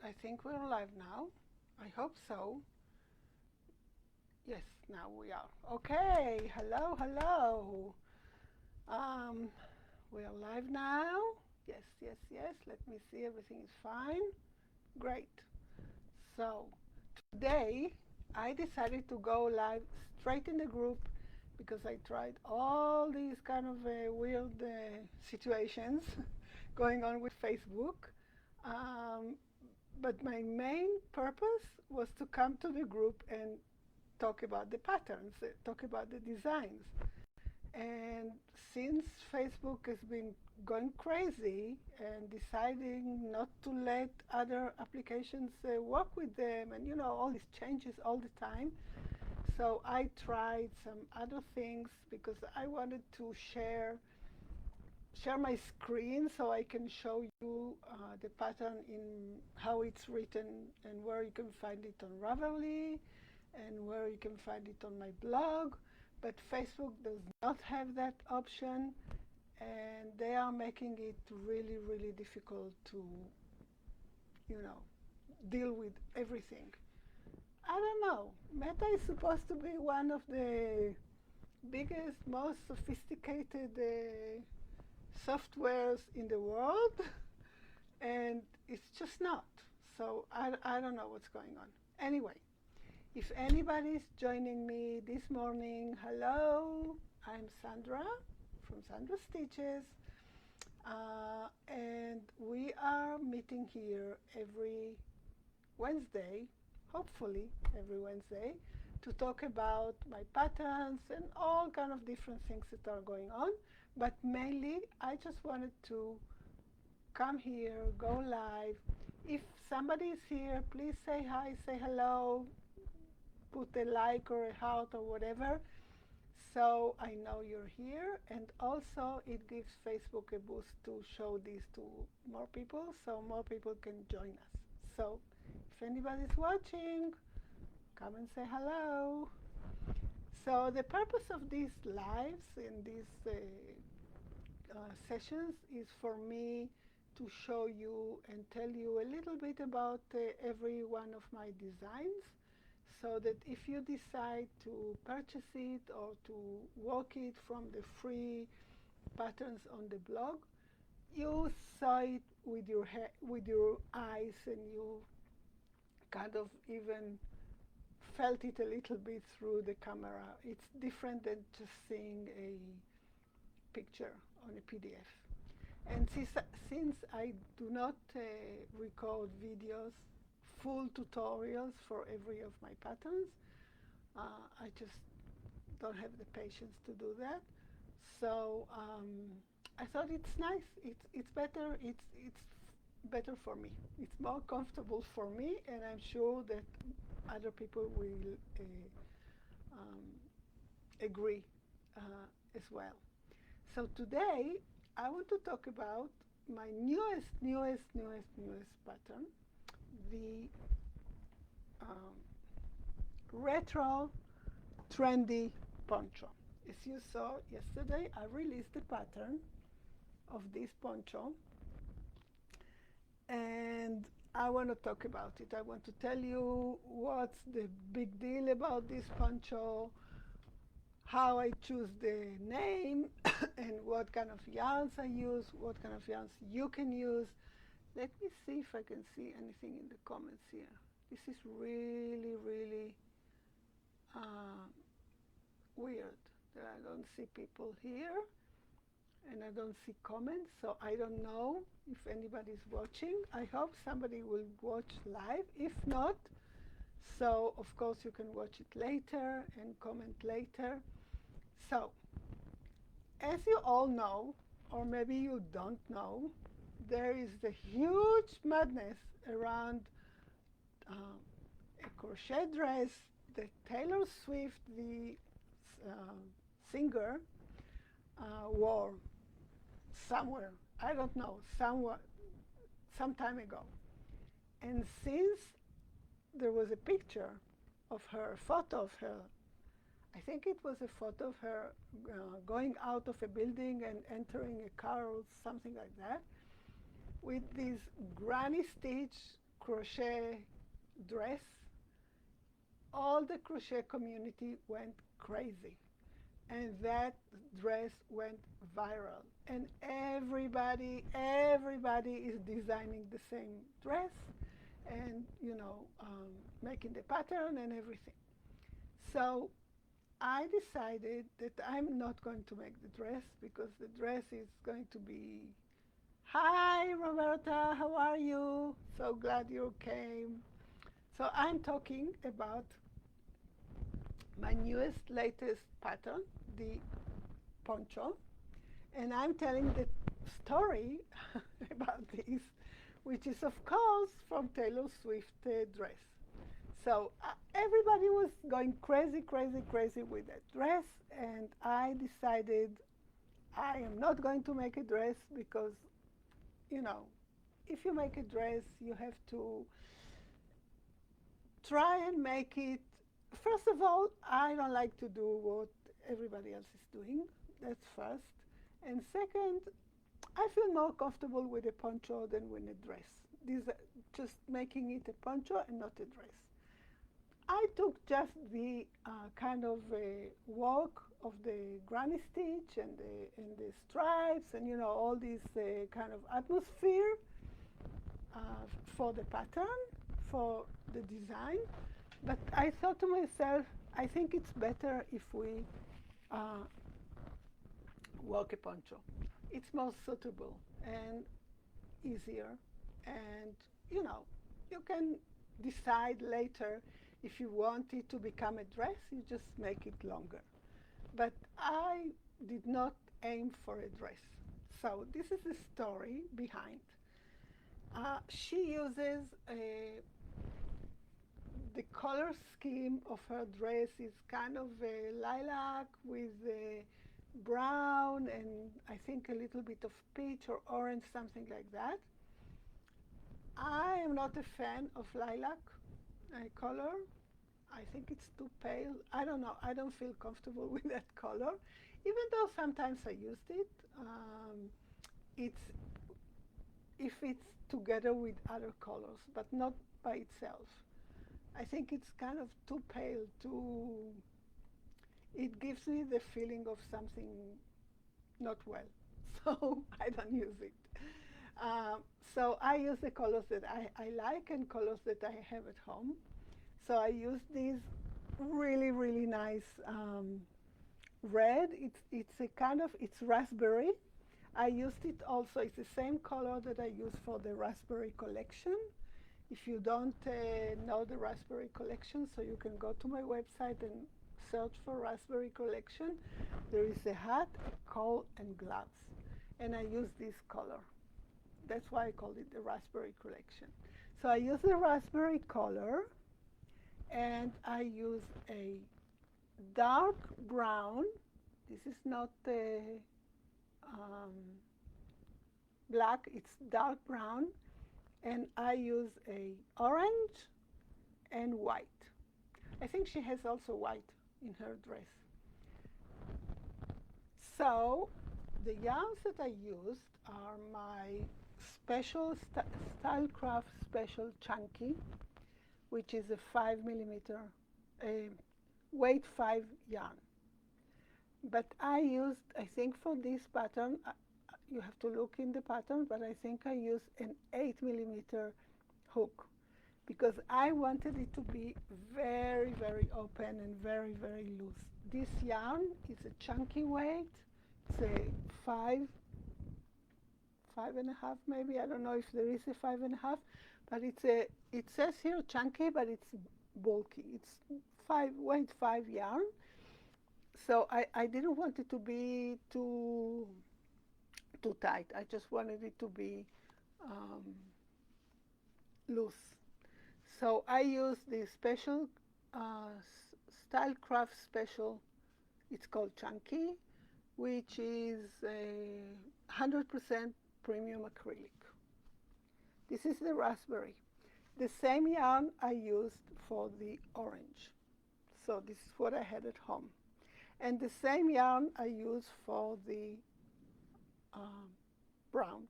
I think we're live now. I hope so. Yes, now we are. Okay, hello, hello. We are live now. Yes, yes, yes. Let me see, everything is fine. Great. So, today I decided to go live straight in the group because I tried all these kind of weird situations going on with Facebook. But my main purpose was to come to the group and talk about the patterns, talk about the designs. And since Facebook has been going crazy and deciding not to let other applications work with them, and you know, all these changes all the time, so I tried some other things because I wanted to share my screen so I can show you the pattern in how it's written and where you can find it on Ravelry and where you can find it on my blog. But Facebook does not have that option, and they are making it really, really difficult to, you know, deal with everything. I don't know. Meta is supposed to be one of the biggest, most sophisticated softwares in the world, and it's just not. So I don't know what's going on. Anyway, if anybody's joining me this morning, hello, I'm Sandra from SandraStitches, and we are meeting here every Wednesday, hopefully every Wednesday, to talk about my patterns and all kind of different things that are going on. But mainly, I just wanted to come here, go live. If somebody is here, please say hi, say hello, put a like or a heart or whatever, so I know you're here. And also, it gives Facebook a boost to show this to more people, so more people can join us. So if anybody's watching, come and say hello. So the purpose of these lives and these sessions is for me to show you and tell you a little bit about every one of my designs, so that if you decide to purchase it or to work it from the free patterns on the blog, you saw it with your eyes, and you kind of even felt it a little bit through the camera. It's different than just seeing a picture on a PDF. And since I do not record videos, full tutorials for every of my patterns, I just don't have the patience to do that. So I thought it's nice. It's better. It's better for me. It's more comfortable for me, and I'm sure that other people will agree as well. So today I want to talk about my newest pattern, the retro trendy poncho. As you saw yesterday, I released the pattern of this poncho, and I want to talk about it. I want to tell you what's the big deal about this poncho, how I choose the name, and what kind of yarns I use, what kind of yarns you can use. Let me see if I can see anything in the comments here. This is really, really weird that I don't see people here, and I don't see comments, so I don't know if anybody's watching. I hope somebody will watch live. If not, so of course you can watch it later and comment later. So, as you all know, or maybe you don't know, there is the huge madness around a crochet dress that Taylor Swift, the singer, wore somewhere, I don't know, somewhere, some time ago. And since there was a picture of her, a photo of her, I think it was a photo of her going out of a building and entering a car or something like that, with these granny stitch crochet dress, all the crochet community went crazy. And that dress went viral. And everybody is designing the same dress and, making the pattern and everything. So I decided that I'm not going to make the dress because the dress is going to be, hi, Roberta, how are you? So glad you came. So I'm talking about my newest, latest pattern, the poncho, and I'm telling the story about this, which is, of course, from Taylor Swift dress. So everybody was going crazy, crazy, crazy with that dress, and I decided I am not going to make a dress because, if you make a dress, you have to try and make it. First of all, I don't like to do what everybody else is doing. That's first. And second, I feel more comfortable with a poncho than with a dress. These are just making it a poncho and not a dress. I took just the kind of work of the granny stitch and the stripes and all this kind of atmosphere for the pattern, for the design. But I thought to myself, I think it's better if we work a poncho. It's more suitable and easier, and you can decide later if you want it to become a dress, you just make it longer. But I did not aim for a dress. So this is the story behind. She uses the color scheme of her dress is kind of a lilac with a brown and I think a little bit of peach or orange, something like that. I am not a fan of lilac color. I think it's too pale. I don't know. I don't feel comfortable with that color, even though sometimes I used it. If it's together with other colors, but not by itself. I think it's kind of too pale, it gives me the feeling of something not well, so I don't use it. So I use the colors that I like and colors that I have at home. So I use these really, really nice red. It's a kind of, it's raspberry. I used it also, it's the same color that I use for the raspberry collection. If you don't know the raspberry collection, so you can go to my website and search for raspberry collection. There is a hat, a coat, and gloves. And I use this color. That's why I called it the raspberry collection. So I use the raspberry color, and I use a dark brown. This is not black, it's dark brown. And I use a orange and white. I think she has also white in her dress. So the yarns that I used are my special Stylecraft Special Chunky, which is a 5mm, weight 5 yarn. But I used, I think for this pattern, you have to look in the pattern, but I think I used an 8mm hook because I wanted it to be very, very open and very, very loose. This yarn is a chunky weight. It's a 5.5 maybe. I don't know if there is a 5.5, but it says here chunky, but it's bulky. It's weight 5 yarn. So I didn't want it to be too tight. I just wanted it to be loose. So I used the special Stylecraft Special, it's called Chunky, which is a 100% premium acrylic. This is the raspberry. The same yarn I used for the orange. So this is what I had at home. And the same yarn I used for the brown.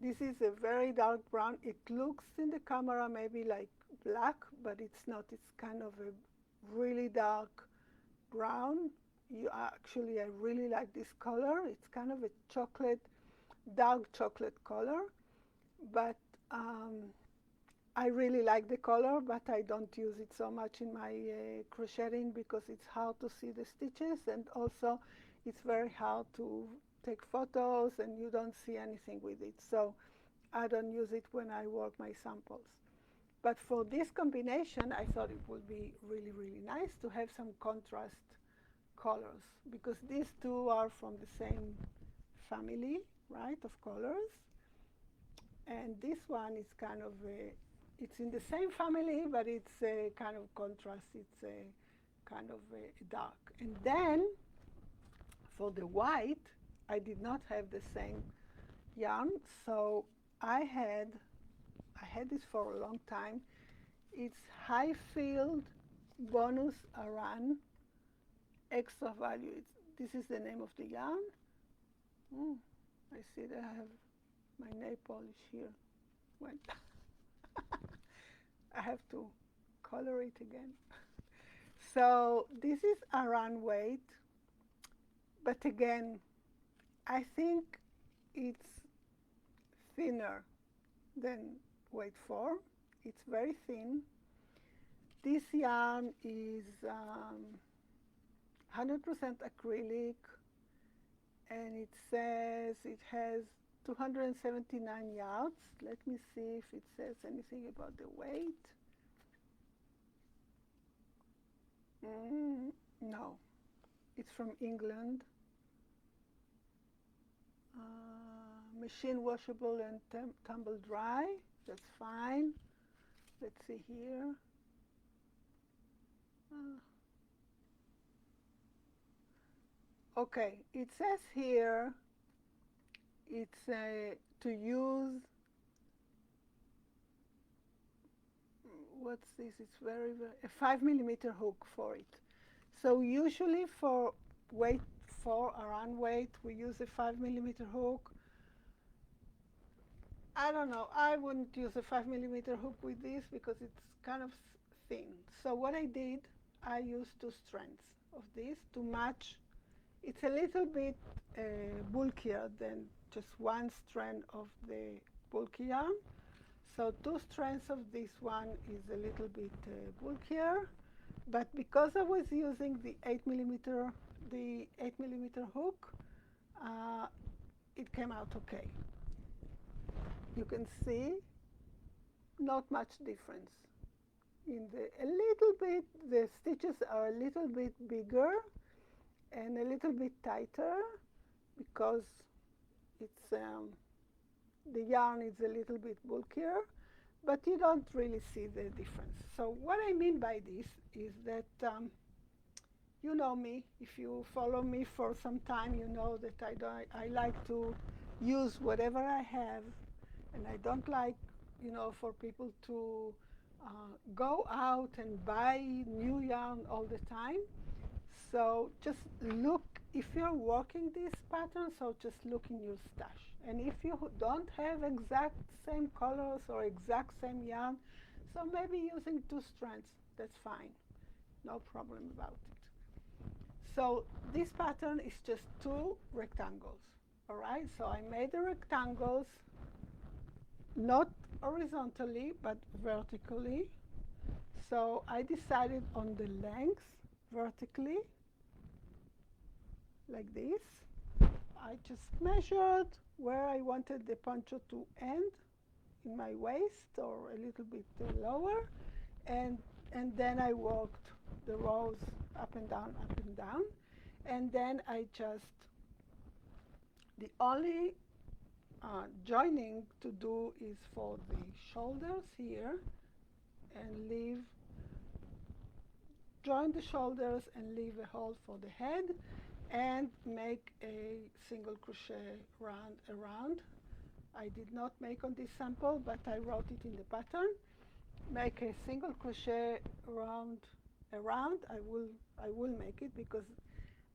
This is a very dark brown. It looks in the camera maybe like black, but it's not. It's kind of a really dark brown. I really like this color. It's kind of a chocolate, dark chocolate color, but I really like the color, but I don't use it so much in my crocheting because it's hard to see the stitches, and also it's very hard to take photos and you don't see anything with it. So I don't use it when I work my samples. But for this combination, I thought it would be really, really nice to have some contrast colors, because these two are from the same family, right, of colors. And this one is kind of it's in the same family, but it's a kind of contrast. It's a kind of a dark. And then for the white, I did not have the same yarn, so I had this for a long time. It's High Field Bonus Aran Extra Value. This is the name of the yarn. I see that I have my nail polish here. Wait. I have to color it again. So this is Aran weight, but again, I think it's thinner than weight 4. It's very thin. This yarn is 100% acrylic, and it says it has 279 yards. Let me see if it says anything about the weight. No, it's from England. Machine washable and tumble dry. That's fine. Let's see here. Okay, it says here it's to use, what's this? It's a 5mm hook for it. So usually for weight 4 Aran weight, we use a 5mm hook. I don't know, I wouldn't use a 5mm hook with this because it's kind of thin. So what I did, I used 2 strands of this to match. It's a little bit bulkier than just 1 strand of the bulky yarn. So 2 strands of this one is a little bit bulkier, but because I was using the 8mm hook, it came out okay. You can see not much difference. A little bit, the stitches are a little bit bigger and a little bit tighter because it's the yarn is a little bit bulkier, but you don't really see the difference. So what I mean by this is that you know me. If you follow me for some time, you know that I like to use whatever I have, and I don't like, for people to go out and buy new yarn all the time. So just look, if you're working this pattern, so just look in your stash. And if you don't have exact same colors or exact same yarn, so maybe using 2 strands, that's fine. No problem about it. So this pattern is just 2 rectangles, all right? So I made the rectangles not horizontally, but vertically. So I decided on the length vertically, like this. I just measured where I wanted the poncho to end in my waist, or a little bit lower, and then I worked the rows up and down, and then I just, the only joining to do is for the shoulders here, and join the shoulders and leave a hole for the head, and make a single crochet round around. I did not make on this sample, but I wrote it in the pattern. Make a single crochet round around. I will make it because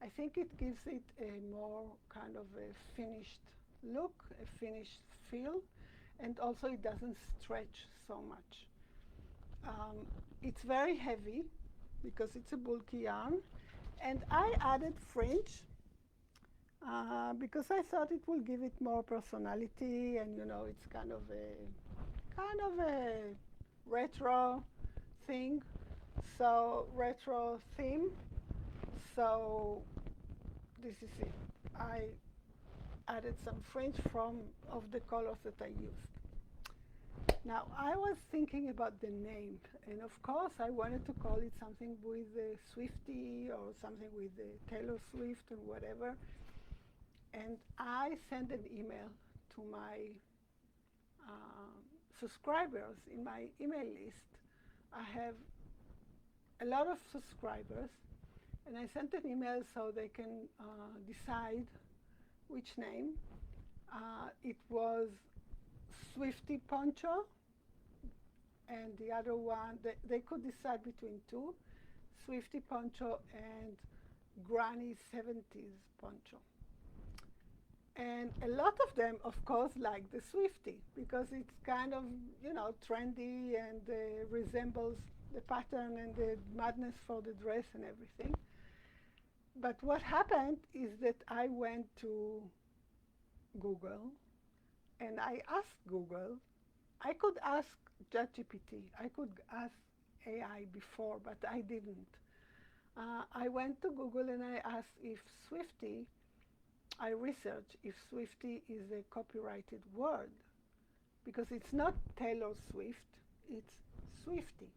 I think it gives it a more kind of a finished look, a finished feel, and also it doesn't stretch so much. It's very heavy because it's a bulky yarn, and I added fringe because I thought it will give it more personality, and you know, it's kind of a retro thing, so retro theme. So this is it. I added some fringe from of the colors that I used. Now I was thinking about the name, and of course I wanted to call it something with Swifty or something with Taylor Swift or whatever. And I sent an email to my subscribers in my email list. I have a lot of subscribers, and I sent an email so they can decide which name. It was Swifty Poncho, and the other one, they could decide between two, Swifty Poncho and Granny 70s Poncho. And a lot of them, of course, like the Swifty because it's kind of, you know, trendy and resembles the pattern and the madness for the dress and everything. But what happened is that I went to Google and I asked Google. I could ask ChatGPT, I could ask AI before, but I didn't. I went to Google and I asked if Swifty, I researched if Swifty is a copyrighted word, because it's not Taylor Swift, it's Swifty.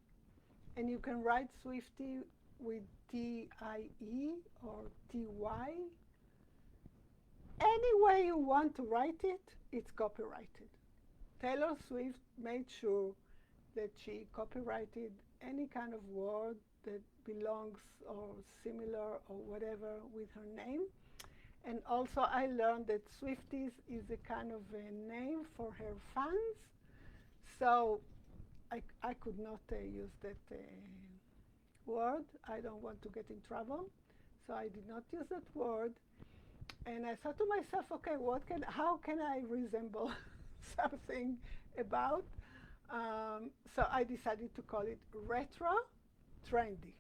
And you can write Swifty with T-I-E or T-Y. Any way you want to write it, it's copyrighted. Taylor Swift made sure that she copyrighted any kind of word that belongs or similar or whatever with her name. And also I learned that Swifties is a kind of a name for her fans. So I could not use that word. I don't want to get in trouble. So I did not use that word. And I thought to myself, okay, how can I resemble something about? So I decided to call it Retro Trendy.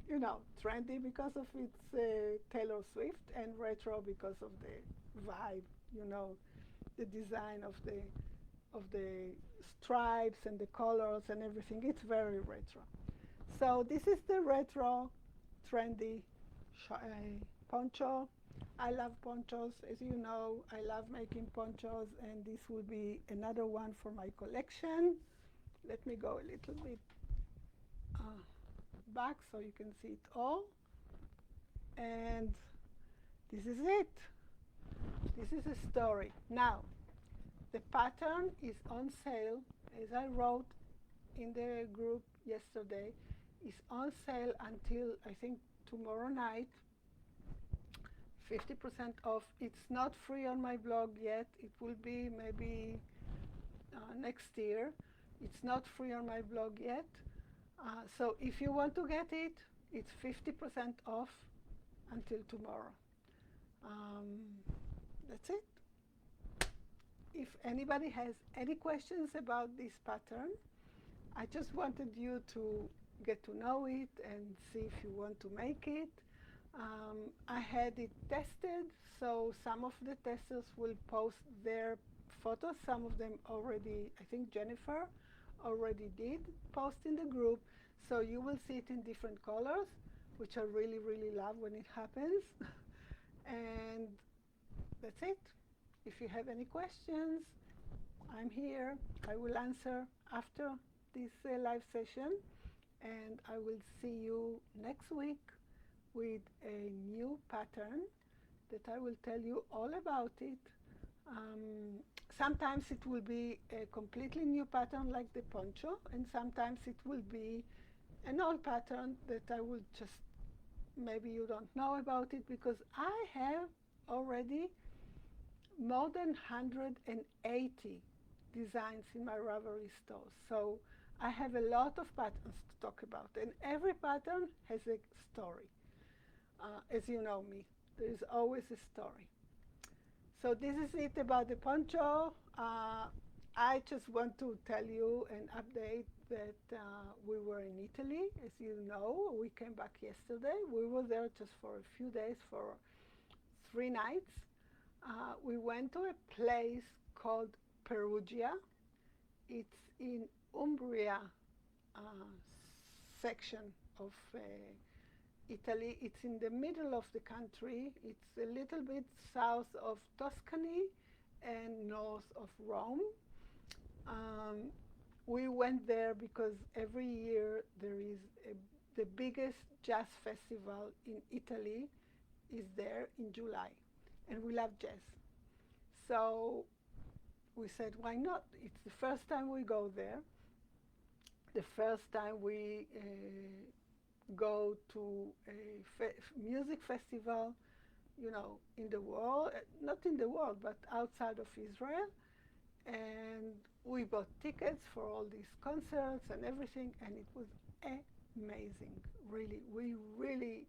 You know, trendy because of its Taylor Swift, and retro because of the vibe, you know, the design of the stripes and the colors and everything. It's very retro. So this is the Retro Trendy poncho. I love ponchos, as you know. I love making ponchos, and this will be another one for my collection. Let me go a little bit back so you can see it all. And this is it. This is a story. Now, the pattern is on sale, as I wrote in the group yesterday. It's on sale until, I think, tomorrow night. 50% off. It's not free on my blog yet. It will be maybe next year. It's not free on my blog yet. So if you want to get it, it's 50% off until tomorrow. That's it. If anybody has any questions about this pattern, I just wanted you to get to know it and see if you want to make it. I had it tested, so some of the testers will post their photos. Some of them already, I think Jennifer already did post in the group, so you will see it in different colors, which I really, really love when it happens. And that's it. If you have any questions, I'm here. I will answer after this live session, and I will see you next week with a new pattern that I will tell you all about it. Sometimes it will be a completely new pattern like the poncho, and sometimes it will be an old pattern that I will just, maybe you don't know about it, because I have already more than 180 designs in my Ravelry store. So I have a lot of patterns to talk about, and every pattern has a story. As you know me, there is always a story. So this is it about the poncho. I just want to tell you and update that we were in Italy. As you know, we came back yesterday. We were there just for a few days, for 3 nights. We went to a place called Perugia. It's in Umbria uh, section of Italy. It's in the middle of the country. It's a little bit south of Tuscany and north of Rome. Um, we went there because every year there is the biggest jazz festival in Italy is there in July, and we love jazz. So we said, why not? It's the first time we go there, the first time we go to a music festival, you know, in the world, not in the world, but outside of Israel. And we bought tickets for all these concerts and everything, and it was amazing. Really, we really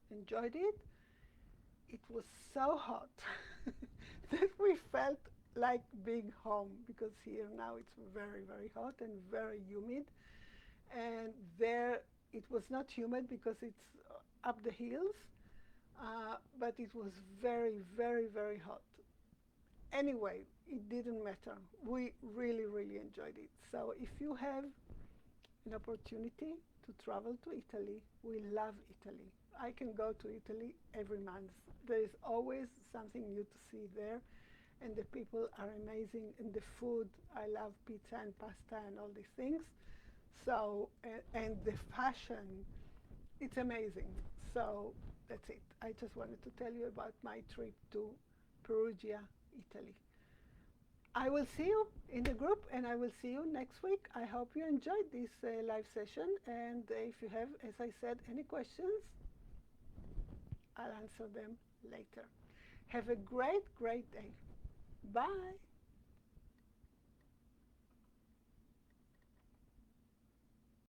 enjoyed it. It was so hot that we felt like being home, because here now it's very, very hot and very humid. And there it was not humid because it's up the hills, but it was very, very, very hot. Anyway, it didn't matter. We really, really enjoyed it. So if you have an opportunity to travel to Italy, we love Italy. I can go to Italy every month. There is always something new to see there, and the people are amazing, and the food, I love pizza and pasta and all these things. So, and the fashion, it's amazing. So that's it. I just wanted to tell you about my trip to Perugia, Italy. I will see you in the group, and I will see you next week. I hope you enjoyed this live session, and if you have, as I said, any questions, I'll answer them later. Have a great, great day. Bye.